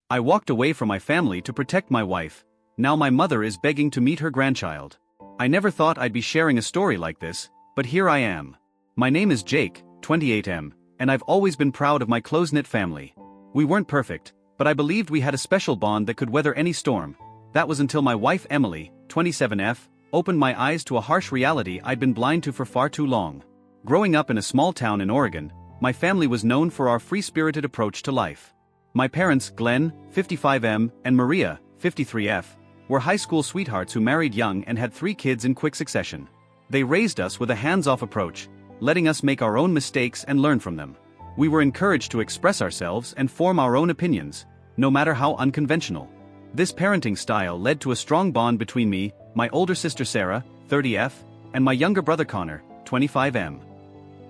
I walked away from my family to protect my wife. Now my mother is begging to meet her grandchild. I never thought I'd be sharing a story like this, but here I am. My name is Jake, 28M, and I've always been proud of my close-knit family. We weren't perfect, but I believed we had a special bond that could weather any storm. That was until my wife Emily, 27F, opened my eyes to a harsh reality I'd been blind to for far too long. Growing up in a small town in Oregon, my family was known for our free-spirited approach to life. My parents, Glenn, 55M, and Maria, 53F, were high school sweethearts who married young and had 3 kids in quick succession. They raised us with a hands-off approach, letting us make our own mistakes and learn from them. We were encouraged to express ourselves and form our own opinions, no matter how unconventional. This parenting style led to a strong bond between me, my older sister Sarah, 30F, and my younger brother Connor, 25M.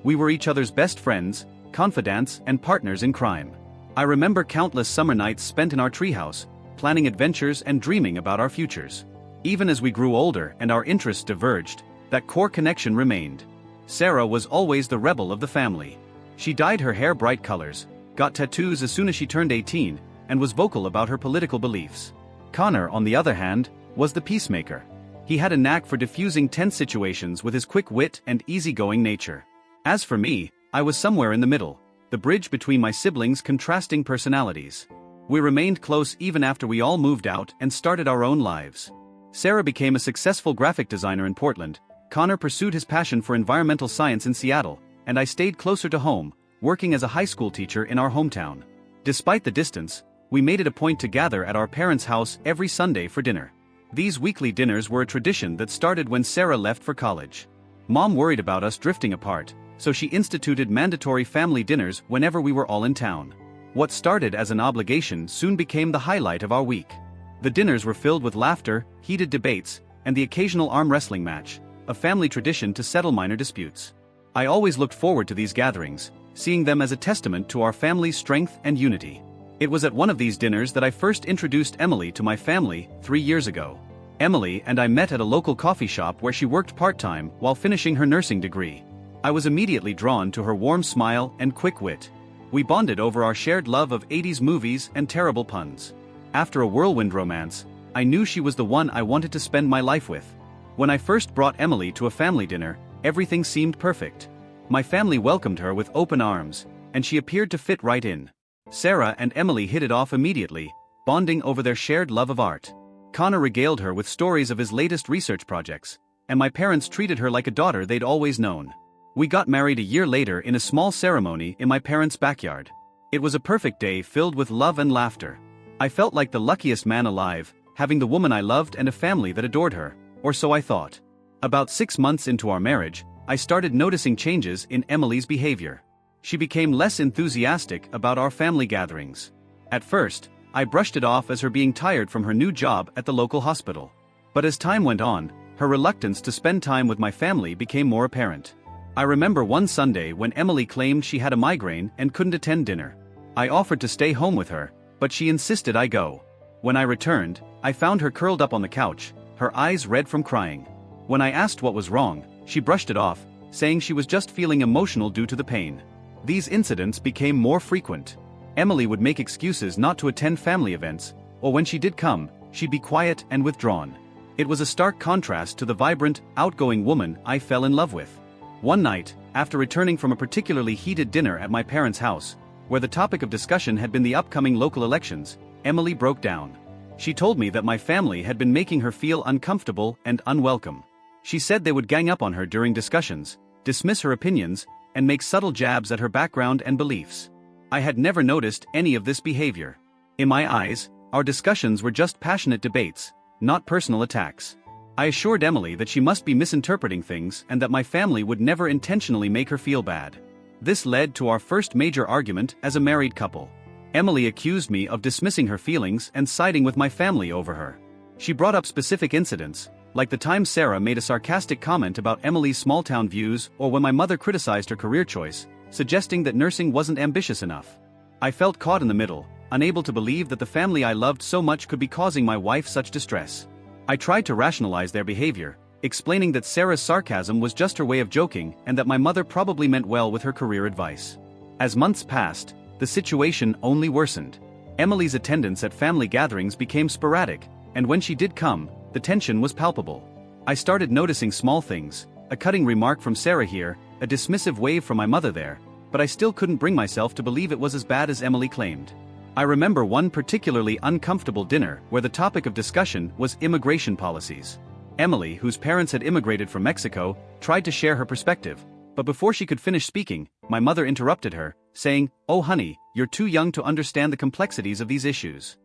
We were each other's best friends, confidants, and partners in crime. I remember countless summer nights spent in our treehouse, planning adventures and dreaming about our futures. Even as we grew older and our interests diverged, that core connection remained. Sarah was always the rebel of the family. She dyed her hair bright colors, got tattoos as soon as she turned 18, and was vocal about her political beliefs. Connor, on the other hand, was the peacemaker. He had a knack for diffusing tense situations with his quick wit and easygoing nature. As for me, I was somewhere in the middle, the bridge between my siblings' contrasting personalities. We remained close even after we all moved out and started our own lives. Sarah became a successful graphic designer in Portland, Connor pursued his passion for environmental science in Seattle, and I stayed closer to home, working as a high school teacher in our hometown. Despite the distance, we made it a point to gather at our parents' house every Sunday for dinner. These weekly dinners were a tradition that started when Sarah left for college. Mom worried about us drifting apart, so she instituted mandatory family dinners whenever we were all in town. What started as an obligation soon became the highlight of our week. The dinners were filled with laughter, heated debates, and the occasional arm wrestling match, a family tradition to settle minor disputes. I always looked forward to these gatherings, seeing them as a testament to our family's strength and unity. It was at one of these dinners that I first introduced Emily to my family 3 years ago. Emily and I met at a local coffee shop where she worked part-time while finishing her nursing degree. I was immediately drawn to her warm smile and quick wit. We bonded over our shared love of 80s movies and terrible puns. After a whirlwind romance, I knew she was the one I wanted to spend my life with. When I first brought Emily to a family dinner, everything seemed perfect. My family welcomed her with open arms, and she appeared to fit right in. Sarah and Emily hit it off immediately, bonding over their shared love of art. Connor regaled her with stories of his latest research projects, and my parents treated her like a daughter they'd always known. We got married a year later in a small ceremony in my parents' backyard. It was a perfect day filled with love and laughter. I felt like the luckiest man alive, having the woman I loved and a family that adored her, or so I thought. About 6 months into our marriage, I started noticing changes in Emily's behavior. She became less enthusiastic about our family gatherings. At first, I brushed it off as her being tired from her new job at the local hospital. But as time went on, her reluctance to spend time with my family became more apparent. I remember one Sunday when Emily claimed she had a migraine and couldn't attend dinner. I offered to stay home with her, but she insisted I go. When I returned, I found her curled up on the couch, her eyes red from crying. When I asked what was wrong, she brushed it off, saying she was just feeling emotional due to the pain. These incidents became more frequent. Emily would make excuses not to attend family events, or when she did come, she'd be quiet and withdrawn. It was a stark contrast to the vibrant, outgoing woman I fell in love with. One night, after returning from a particularly heated dinner at my parents' house, where the topic of discussion had been the upcoming local elections, Emily broke down. She told me that my family had been making her feel uncomfortable and unwelcome. She said they would gang up on her during discussions, dismiss her opinions, and make subtle jabs at her background and beliefs. I had never noticed any of this behavior. In my eyes, our discussions were just passionate debates, not personal attacks. I assured Emily that she must be misinterpreting things and that my family would never intentionally make her feel bad. This led to our first major argument as a married couple. Emily accused me of dismissing her feelings and siding with my family over her. She brought up specific incidents, like the time Sarah made a sarcastic comment about Emily's small-town views or when my mother criticized her career choice, suggesting that nursing wasn't ambitious enough. I felt caught in the middle, unable to believe that the family I loved so much could be causing my wife such distress. I tried to rationalize their behavior, explaining that Sarah's sarcasm was just her way of joking and that my mother probably meant well with her career advice. As months passed, the situation only worsened. Emily's attendance at family gatherings became sporadic, and when she did come, the tension was palpable. I started noticing small things, a cutting remark from Sarah here, a dismissive wave from my mother there, but I still couldn't bring myself to believe it was as bad as Emily claimed. I remember one particularly uncomfortable dinner where the topic of discussion was immigration policies. Emily, whose parents had immigrated from Mexico, tried to share her perspective, but before she could finish speaking, my mother interrupted her, saying, "Oh honey, you're too young to understand the complexities of these issues."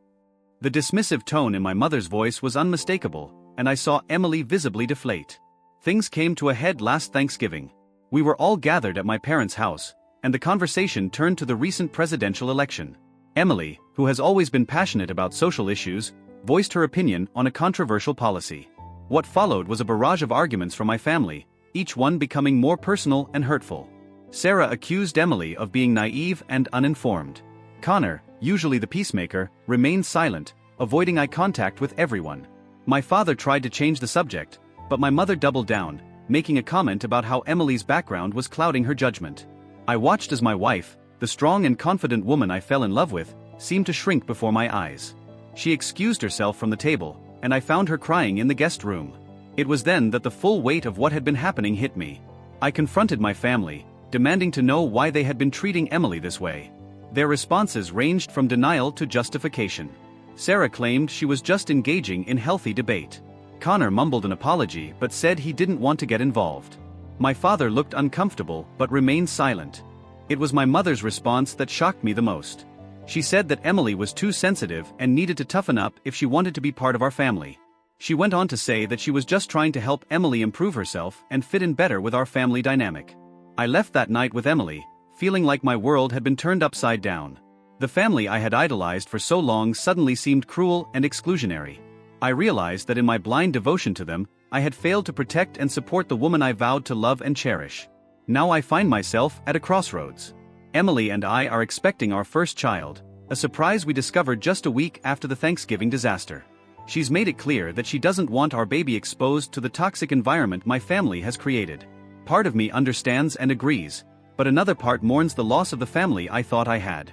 The dismissive tone in my mother's voice was unmistakable, and I saw Emily visibly deflate. Things came to a head last Thanksgiving. We were all gathered at my parents' house, and the conversation turned to the recent presidential election. Emily, who has always been passionate about social issues, voiced her opinion on a controversial policy. What followed was a barrage of arguments from my family, each one becoming more personal and hurtful. Sarah accused Emily of being naive and uninformed. Connor, usually the peacemaker, remained silent, avoiding eye contact with everyone. My father tried to change the subject, but my mother doubled down, making a comment about how Emily's background was clouding her judgment. I watched as my wife, the strong and confident woman I fell in love with, seemed to shrink before my eyes. She excused herself from the table, and I found her crying in the guest room. It was then that the full weight of what had been happening hit me. I confronted my family, demanding to know why they had been treating Emily this way. Their responses ranged from denial to justification. Sarah claimed she was just engaging in healthy debate. Connor mumbled an apology but said he didn't want to get involved. My father looked uncomfortable but remained silent. It was my mother's response that shocked me the most. She said that Emily was too sensitive and needed to toughen up if she wanted to be part of our family. She went on to say that she was just trying to help Emily improve herself and fit in better with our family dynamic. I left that night with Emily, feeling like my world had been turned upside down. The family I had idolized for so long suddenly seemed cruel and exclusionary. I realized that in my blind devotion to them, I had failed to protect and support the woman I vowed to love and cherish. Now I find myself at a crossroads. Emily and I are expecting our first child, a surprise we discovered just a week after the Thanksgiving disaster. She's made it clear that she doesn't want our baby exposed to the toxic environment my family has created. Part of me understands and agrees, but another part mourns the loss of the family I thought I had.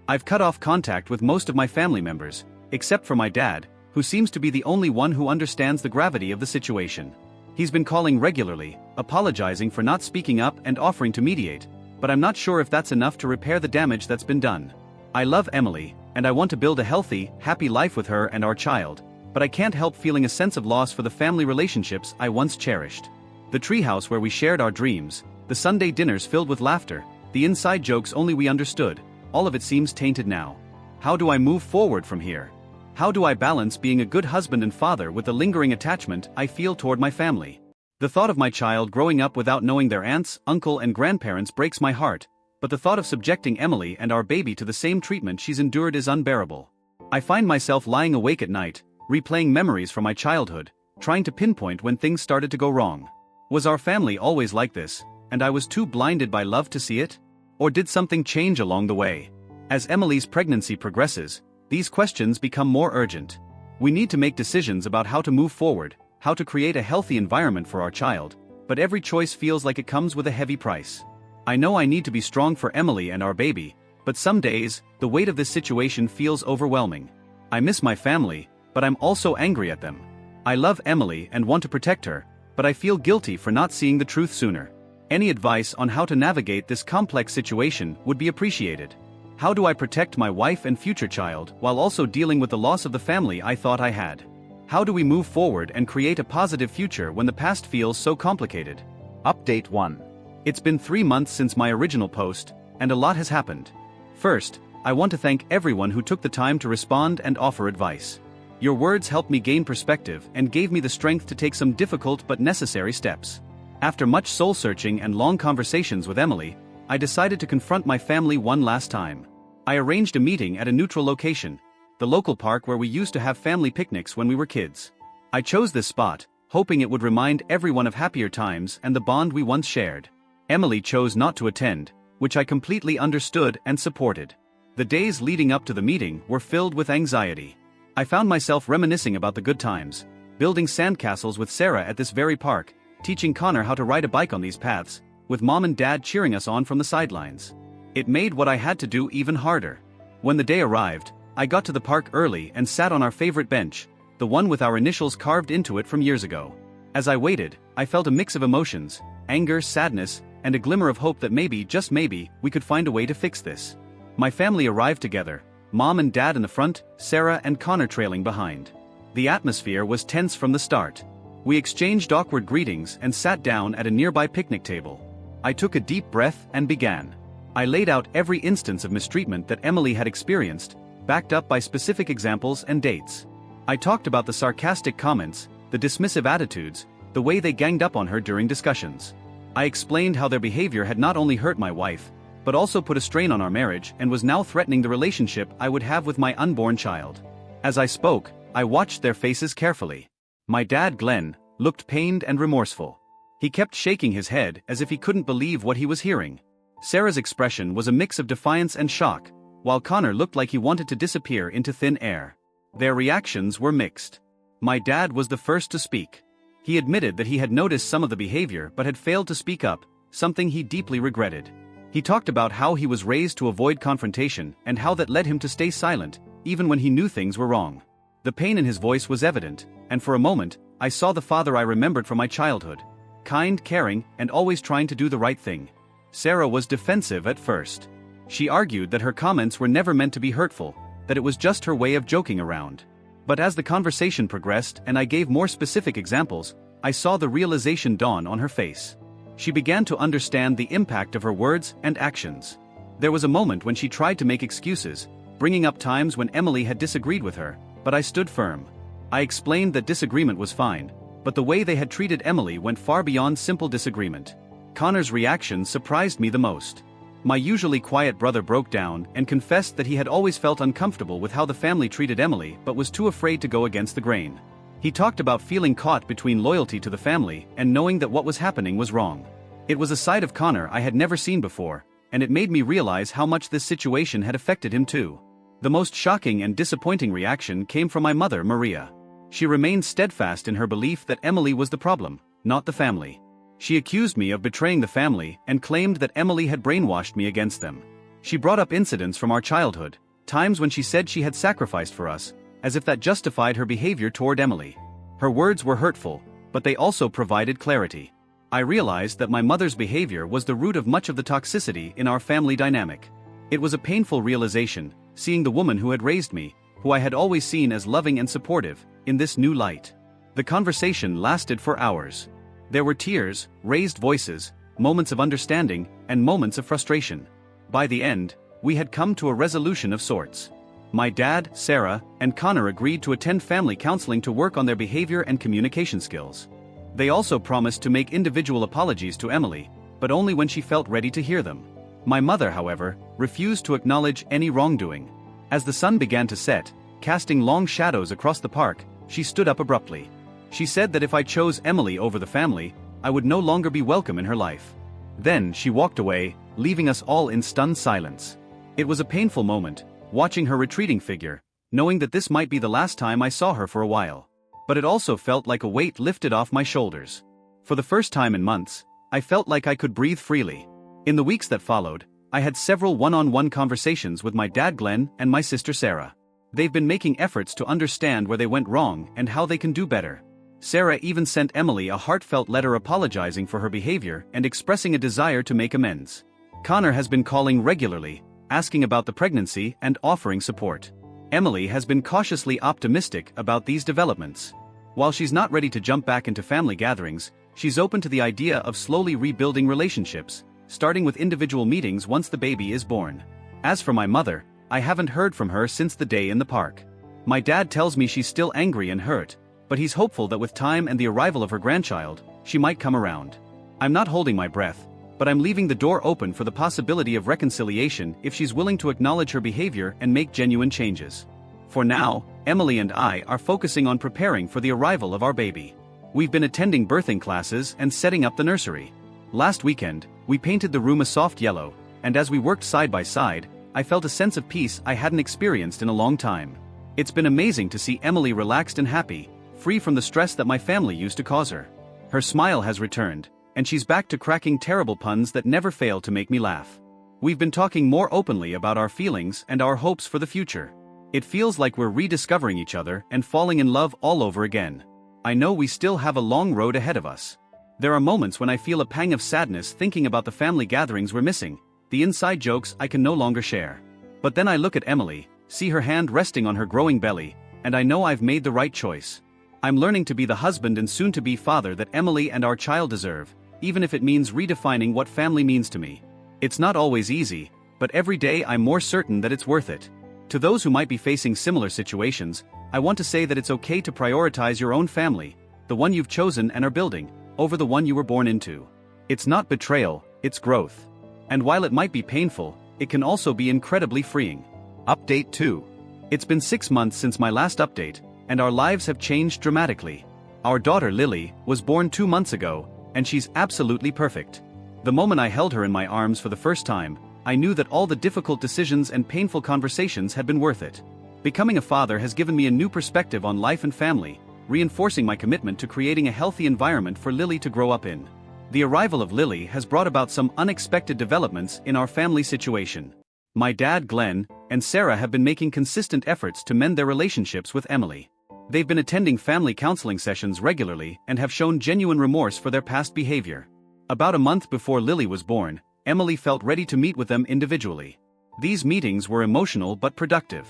I've cut off contact with most of my family members, except for my dad, who seems to be the only one who understands the gravity of the situation. He's been calling regularly, apologizing for not speaking up and offering to mediate, but I'm not sure if that's enough to repair the damage that's been done. I love Emily, and I want to build a healthy, happy life with her and our child, but I can't help feeling a sense of loss for the family relationships I once cherished. The treehouse where we shared our dreams, the Sunday dinners filled with laughter, the inside jokes only we understood, all of it seems tainted now. How do I move forward from here? How do I balance being a good husband and father with the lingering attachment I feel toward my family? The thought of my child growing up without knowing their aunts, uncle and grandparents breaks my heart, but the thought of subjecting Emily and our baby to the same treatment she's endured is unbearable. I find myself lying awake at night, replaying memories from my childhood, trying to pinpoint when things started to go wrong. Was our family always like this, and I was too blinded by love to see it? Or did something change along the way? As Emily's pregnancy progresses, these questions become more urgent. We need to make decisions about how to move forward, how to create a healthy environment for our child, but every choice feels like it comes with a heavy price. I know I need to be strong for Emily and our baby, but some days, the weight of this situation feels overwhelming. I miss my family, but I'm also angry at them. I love Emily and want to protect her, but I feel guilty for not seeing the truth sooner. Any advice on how to navigate this complex situation would be appreciated. How do I protect my wife and future child while also dealing with the loss of the family I thought I had? How do we move forward and create a positive future when the past feels so complicated? Update 1. It's been 3 months since my original post, and a lot has happened. First, I want to thank everyone who took the time to respond and offer advice. Your words helped me gain perspective and gave me the strength to take some difficult but necessary steps. After much soul-searching and long conversations with Emily, I decided to confront my family one last time. I arranged a meeting at a neutral location, the local park where we used to have family picnics when we were kids. I chose this spot, hoping it would remind everyone of happier times and the bond we once shared. Emily chose not to attend, which I completely understood and supported. The days leading up to the meeting were filled with anxiety. I found myself reminiscing about the good times, building sandcastles with Sarah at this very park, teaching Connor how to ride a bike on these paths, with mom and dad cheering us on from the sidelines. It made what I had to do even harder. When the day arrived, I got to the park early and sat on our favorite bench, the one with our initials carved into it from years ago. As I waited, I felt a mix of emotions, anger, sadness, and a glimmer of hope that maybe, just maybe, we could find a way to fix this. My family arrived together, Mom and Dad in the front, Sarah and Connor trailing behind. The atmosphere was tense from the start. We exchanged awkward greetings and sat down at a nearby picnic table. I took a deep breath and began. I laid out every instance of mistreatment that Emily had experienced, backed up by specific examples and dates. I talked about the sarcastic comments, the dismissive attitudes, the way they ganged up on her during discussions. I explained how their behavior had not only hurt my wife, but also put a strain on our marriage and was now threatening the relationship I would have with my unborn child. As I spoke, I watched their faces carefully. My dad, Glenn, looked pained and remorseful. He kept shaking his head as if he couldn't believe what he was hearing. Sarah's expression was a mix of defiance and shock, while Connor looked like he wanted to disappear into thin air. Their reactions were mixed. My dad was the first to speak. He admitted that he had noticed some of the behavior but had failed to speak up, something he deeply regretted. He talked about how he was raised to avoid confrontation and how that led him to stay silent, even when he knew things were wrong. The pain in his voice was evident, and for a moment, I saw the father I remembered from my childhood. Kind, caring, and always trying to do the right thing. Sarah was defensive at first. She argued that her comments were never meant to be hurtful, that it was just her way of joking around. But as the conversation progressed and I gave more specific examples, I saw the realization dawn on her face. She began to understand the impact of her words and actions. There was a moment when she tried to make excuses, bringing up times when Emily had disagreed with her, but I stood firm. I explained that disagreement was fine, but the way they had treated Emily went far beyond simple disagreement. Connor's reaction surprised me the most. My usually quiet brother broke down and confessed that he had always felt uncomfortable with how the family treated Emily but was too afraid to go against the grain. He talked about feeling caught between loyalty to the family and knowing that what was happening was wrong. It was a side of Connor I had never seen before, and it made me realize how much this situation had affected him too. The most shocking and disappointing reaction came from my mother, Maria. She remained steadfast in her belief that Emily was the problem, not the family. She accused me of betraying the family and claimed that Emily had brainwashed me against them. She brought up incidents from our childhood, times when she said she had sacrificed for us, as if that justified her behavior toward Emily. Her words were hurtful, but they also provided clarity. I realized that my mother's behavior was the root of much of the toxicity in our family dynamic. It was a painful realization, seeing the woman who had raised me, who I had always seen as loving and supportive, in this new light. The conversation lasted for hours. There were tears, raised voices, moments of understanding, and moments of frustration. By the end, we had come to a resolution of sorts. My dad, Sarah, and Connor agreed to attend family counseling to work on their behavior and communication skills. They also promised to make individual apologies to Emily, but only when she felt ready to hear them. My mother, however, refused to acknowledge any wrongdoing. As the sun began to set, casting long shadows across the park, she stood up abruptly. She said that if I chose Emily over the family, I would no longer be welcome in her life. Then she walked away, leaving us all in stunned silence. It was a painful moment, watching her retreating figure, knowing that this might be the last time I saw her for a while. But it also felt like a weight lifted off my shoulders. For the first time in months, I felt like I could breathe freely. In the weeks that followed, I had several one-on-one conversations with my dad Glenn and my sister Sarah. They've been making efforts to understand where they went wrong and how they can do better. Sarah even sent Emily a heartfelt letter apologizing for her behavior and expressing a desire to make amends. Connor has been calling regularly, asking about the pregnancy and offering support. Emily has been cautiously optimistic about these developments. While she's not ready to jump back into family gatherings, she's open to the idea of slowly rebuilding relationships, starting with individual meetings once the baby is born. As for my mother, I haven't heard from her since the day in the park. My dad tells me she's still angry and hurt, but he's hopeful that with time and the arrival of her grandchild, she might come around. I'm not holding my breath, but I'm leaving the door open for the possibility of reconciliation if she's willing to acknowledge her behavior and make genuine changes. For now, Emily and I are focusing on preparing for the arrival of our baby. We've been attending birthing classes and setting up the nursery. Last weekend, we painted the room a soft yellow, and as we worked side by side, I felt a sense of peace I hadn't experienced in a long time. It's been amazing to see Emily relaxed and happy, free from the stress that my family used to cause her. Her smile has returned, and she's back to cracking terrible puns that never fail to make me laugh. We've been talking more openly about our feelings and our hopes for the future. It feels like we're rediscovering each other and falling in love all over again. I know we still have a long road ahead of us. There are moments when I feel a pang of sadness thinking about the family gatherings we're missing, the inside jokes I can no longer share. But then I look at Emily, see her hand resting on her growing belly, and I know I've made the right choice. I'm learning to be the husband and soon-to-be father that Emily and our child deserve, even if it means redefining what family means to me. It's not always easy, but every day I'm more certain that it's worth it. To those who might be facing similar situations, I want to say that it's okay to prioritize your own family, the one you've chosen and are building, over the one you were born into. It's not betrayal, it's growth. And while it might be painful, it can also be incredibly freeing. Update 2. It's been 6 months since my last update, and our lives have changed dramatically. Our daughter Lily was born 2 months ago, and she's absolutely perfect. The moment I held her in my arms for the first time, I knew that all the difficult decisions and painful conversations had been worth it. Becoming a father has given me a new perspective on life and family, reinforcing my commitment to creating a healthy environment for Lily to grow up in. The arrival of Lily has brought about some unexpected developments in our family situation. My dad, Glenn, and Sarah have been making consistent efforts to mend their relationships with Emily. They've been attending family counseling sessions regularly and have shown genuine remorse for their past behavior. About a month before Lily was born, Emily felt ready to meet with them individually. These meetings were emotional but productive.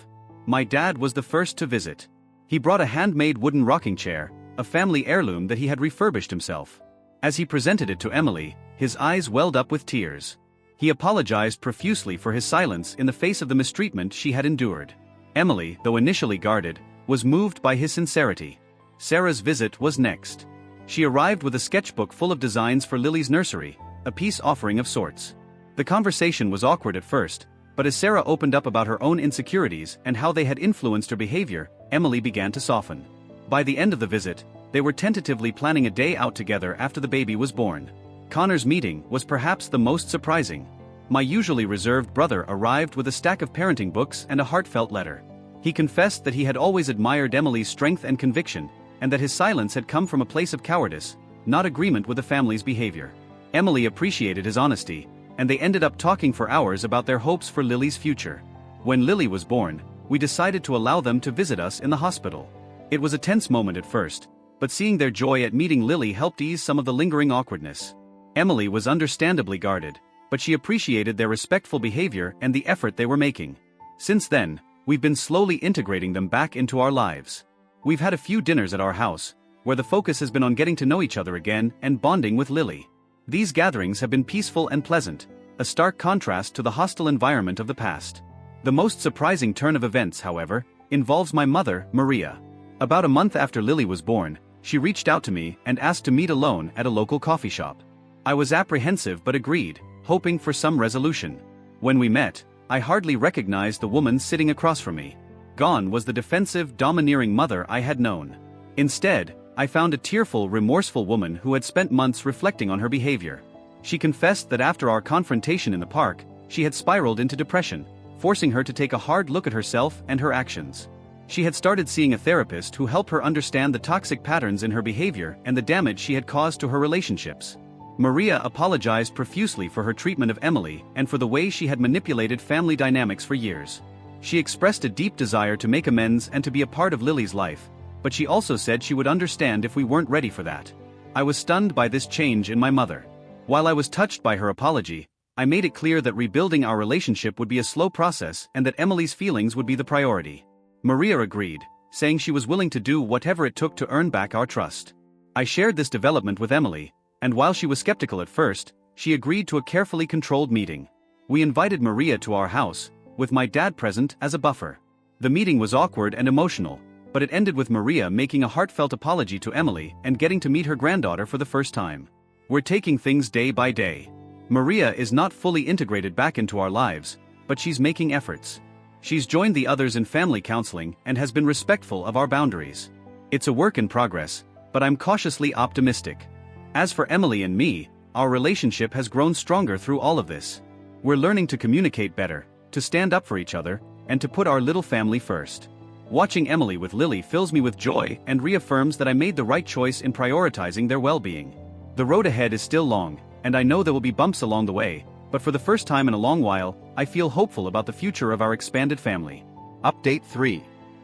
My dad was the first to visit. He brought a handmade wooden rocking chair, a family heirloom that he had refurbished himself. As he presented it to Emily, his eyes welled up with tears. He apologized profusely for his silence in the face of the mistreatment she had endured. Emily, though initially guarded, was moved by his sincerity. Sarah's visit was next. She arrived with a sketchbook full of designs for Lily's nursery, a peace offering of sorts. The conversation was awkward at first, but as Sarah opened up about her own insecurities and how they had influenced her behavior, Emily began to soften. By the end of the visit, they were tentatively planning a day out together after the baby was born. Connor's meeting was perhaps the most surprising. My usually reserved brother arrived with a stack of parenting books and a heartfelt letter. He confessed that he had always admired Emily's strength and conviction, and that his silence had come from a place of cowardice, not agreement with the family's behavior. Emily appreciated his honesty, and they ended up talking for hours about their hopes for Lily's future. When Lily was born, we decided to allow them to visit us in the hospital. It was a tense moment at first, but seeing their joy at meeting Lily helped ease some of the lingering awkwardness. Emily was understandably guarded, but she appreciated their respectful behavior and the effort they were making. Since then, we've been slowly integrating them back into our lives. We've had a few dinners at our house, where the focus has been on getting to know each other again and bonding with Lily. These gatherings have been peaceful and pleasant, a stark contrast to the hostile environment of the past. The most surprising turn of events, however, involves my mother, Maria. About a month after Lily was born, she reached out to me and asked to meet alone at a local coffee shop. I was apprehensive but agreed, hoping for some resolution. When we met, I hardly recognized the woman sitting across from me. Gone was the defensive, domineering mother I had known. Instead, I found a tearful, remorseful woman who had spent months reflecting on her behavior. She confessed that after our confrontation in the park, she had spiraled into depression, forcing her to take a hard look at herself and her actions. She had started seeing a therapist who helped her understand the toxic patterns in her behavior and the damage she had caused to her relationships. Maria apologized profusely for her treatment of Emily and for the way she had manipulated family dynamics for years. She expressed a deep desire to make amends and to be a part of Lily's life, but she also said she would understand if we weren't ready for that. I was stunned by this change in my mother. While I was touched by her apology, I made it clear that rebuilding our relationship would be a slow process and that Emily's feelings would be the priority. Maria agreed, saying she was willing to do whatever it took to earn back our trust. I shared this development with Emily, and while she was skeptical at first, she agreed to a carefully controlled meeting. We invited Maria to our house, with my dad present as a buffer. The meeting was awkward and emotional, but it ended with Maria making a heartfelt apology to Emily and getting to meet her granddaughter for the first time. We're taking things day by day. Maria is not fully integrated back into our lives, but she's making efforts. She's joined the others in family counseling and has been respectful of our boundaries. It's a work in progress, but I'm cautiously optimistic. As for Emily and me, our relationship has grown stronger through all of this. We're learning to communicate better, to stand up for each other, and to put our little family first. Watching Emily with Lily fills me with joy and reaffirms that I made the right choice in prioritizing their well-being. The road ahead is still long, and I know there will be bumps along the way, but for the first time in a long while, I feel hopeful about the future of our expanded family. Update 3.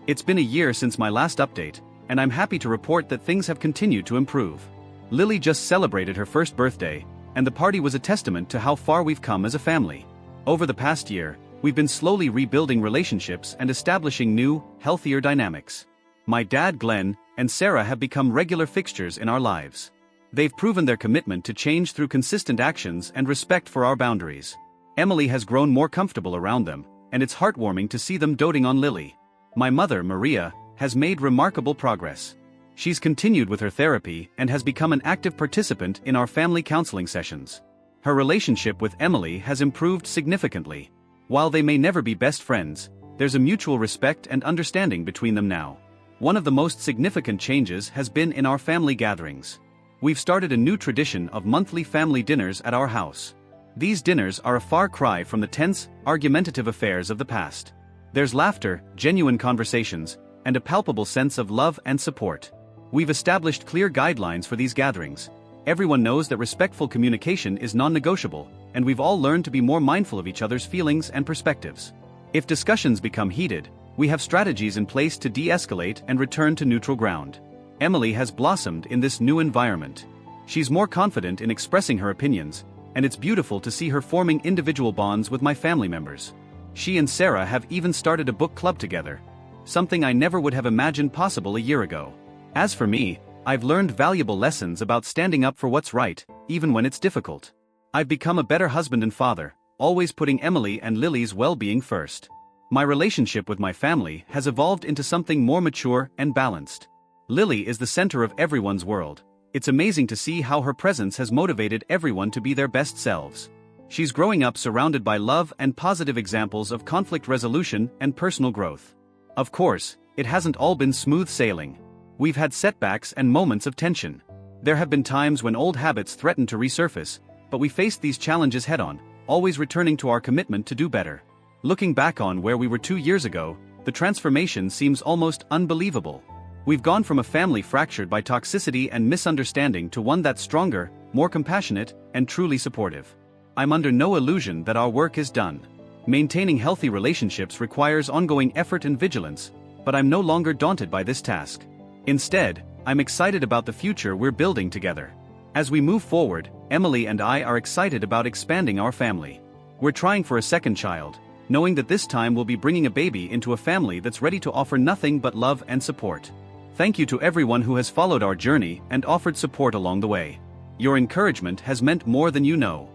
It's been a year since my last update, and I'm happy to report that things have continued to improve. Lily just celebrated her first birthday, and the party was a testament to how far we've come as a family. Over the past year, we've been slowly rebuilding relationships and establishing new, healthier dynamics. My dad Glenn and Sarah have become regular fixtures in our lives. They've proven their commitment to change through consistent actions and respect for our boundaries. Emily has grown more comfortable around them, and it's heartwarming to see them doting on Lily. My mother, Maria, has made remarkable progress. She's continued with her therapy and has become an active participant in our family counseling sessions. Her relationship with Emily has improved significantly. While they may never be best friends, there's a mutual respect and understanding between them now. One of the most significant changes has been in our family gatherings. We've started a new tradition of monthly family dinners at our house. These dinners are a far cry from the tense, argumentative affairs of the past. There's laughter, genuine conversations, and a palpable sense of love and support. We've established clear guidelines for these gatherings. Everyone knows that respectful communication is non-negotiable, and we've all learned to be more mindful of each other's feelings and perspectives. If discussions become heated, we have strategies in place to de-escalate and return to neutral ground. Emily has blossomed in this new environment. She's more confident in expressing her opinions, and it's beautiful to see her forming individual bonds with my family members. She and Sarah have even started a book club together, something I never would have imagined possible a year ago. As for me, I've learned valuable lessons about standing up for what's right, even when it's difficult. I've become a better husband and father, always putting Emily and Lily's well-being first. My relationship with my family has evolved into something more mature and balanced. Lily is the center of everyone's world. It's amazing to see how her presence has motivated everyone to be their best selves. She's growing up surrounded by love and positive examples of conflict resolution and personal growth. Of course, it hasn't all been smooth sailing. We've had setbacks and moments of tension. There have been times when old habits threatened to resurface, but we faced these challenges head-on, always returning to our commitment to do better. Looking back on where we were 2 years ago, the transformation seems almost unbelievable. We've gone from a family fractured by toxicity and misunderstanding to one that's stronger, more compassionate, and truly supportive. I'm under no illusion that our work is done. Maintaining healthy relationships requires ongoing effort and vigilance, but I'm no longer daunted by this task. Instead, I'm excited about the future we're building together. As we move forward, Emily and I are excited about expanding our family. We're trying for a second child, knowing that this time we'll be bringing a baby into a family that's ready to offer nothing but love and support. Thank you to everyone who has followed our journey and offered support along the way. Your encouragement has meant more than you know.